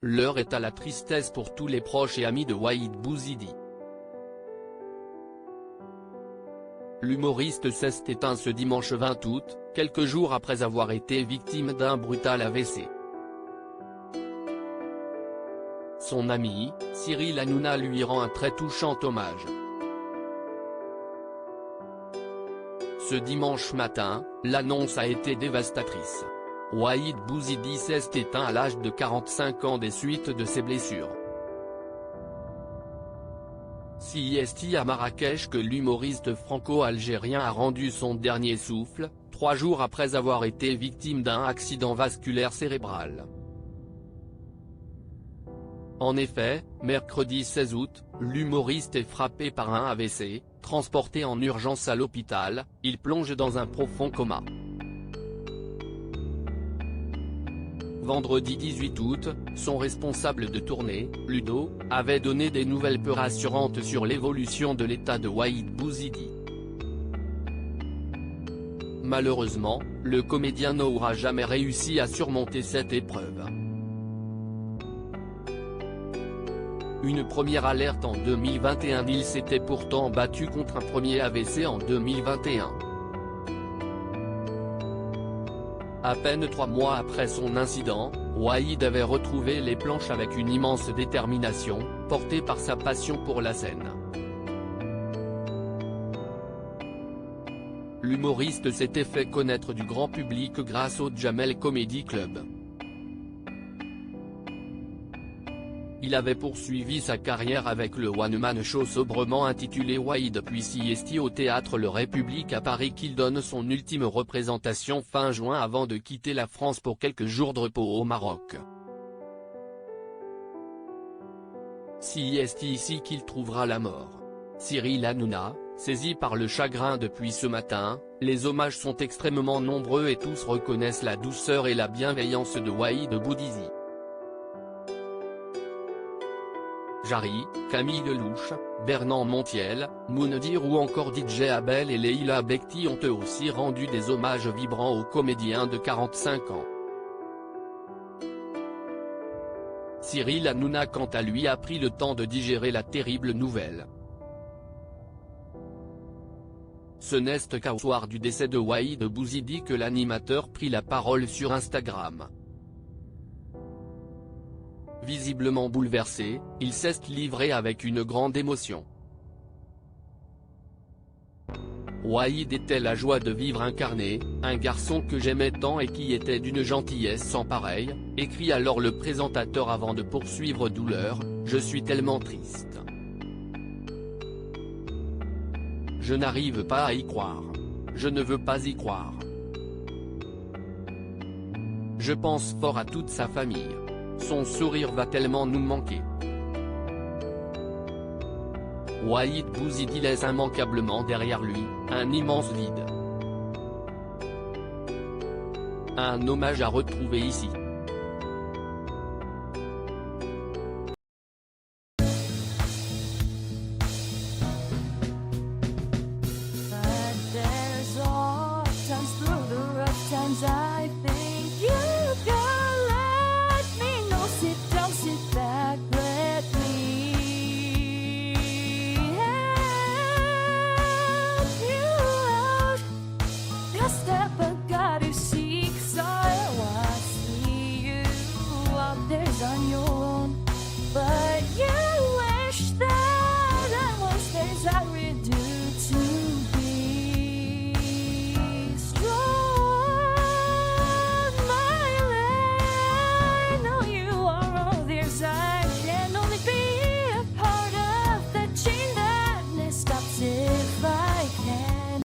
L'heure est à la tristesse pour tous les proches et amis de Waheed Bouizidi. L'humoriste s'est éteint ce dimanche 20 août, quelques jours après avoir été victime d'un brutal AVC. Son ami, Cyril Hanouna lui rend un très touchant hommage. Ce dimanche matin, l'annonce a été dévastatrice. Waheed Bouizidi s'est éteint à l'âge de 45 ans des suites de ses blessures. C'est à Marrakech que l'humoriste franco-algérien a rendu son dernier souffle, 3 jours après avoir été victime d'un accident vasculaire cérébral. En effet, mercredi 16 août, l'humoriste est frappé par un AVC, transporté en urgence à l'hôpital, il plonge dans un profond coma. Vendredi 18 août, son responsable de tournée, Ludo, avait donné des nouvelles peu rassurantes sur l'évolution de l'état de Waheed Bouizidi. Malheureusement, le comédien n'aura jamais réussi à surmonter cette épreuve. Une première alerte en 2021. Il s'était pourtant battu contre un premier AVC en 2021. À peine 3 mois après son incident, Waheed avait retrouvé les planches avec une immense détermination, porté par sa passion pour la scène. L'humoriste s'était fait connaître du grand public grâce au Jamel Comedy Club. Il avait poursuivi sa carrière avec le one-man show sobrement intitulé Waheed puis C'est au théâtre Le République à Paris qu'il donne son ultime représentation fin juin avant de quitter la France pour quelques jours de repos au Maroc. C'est ici qu'il trouvera la mort. Cyril Hanouna, saisi par le chagrin depuis ce matin, les hommages sont extrêmement nombreux et tous reconnaissent la douceur et la bienveillance de Waheed Bouizidi. Jarry, Camille Lelouch, Bernard Montiel, Moundir ou encore DJ Abel et Leila Bekti ont eux aussi rendu des hommages vibrants au comédien de 45 ans. Cyril Hanouna quant à lui a pris le temps de digérer la terrible nouvelle. Ce n'est qu'au soir du décès de Waheed Bouizidi que l'animateur prit la parole sur Instagram. Visiblement bouleversé, il s'est livré avec une grande émotion. Waheed était la joie de vivre incarnée, un garçon que j'aimais tant et qui était d'une gentillesse sans pareille, écrit alors le présentateur avant de poursuivre douleur, je suis tellement triste. Je n'arrive pas à y croire. Je ne veux pas y croire. Je pense fort à toute sa famille. Son sourire va tellement nous manquer. Waheed Bouizidi laisse immanquablement derrière lui, un immense vide. Un hommage à retrouver ici.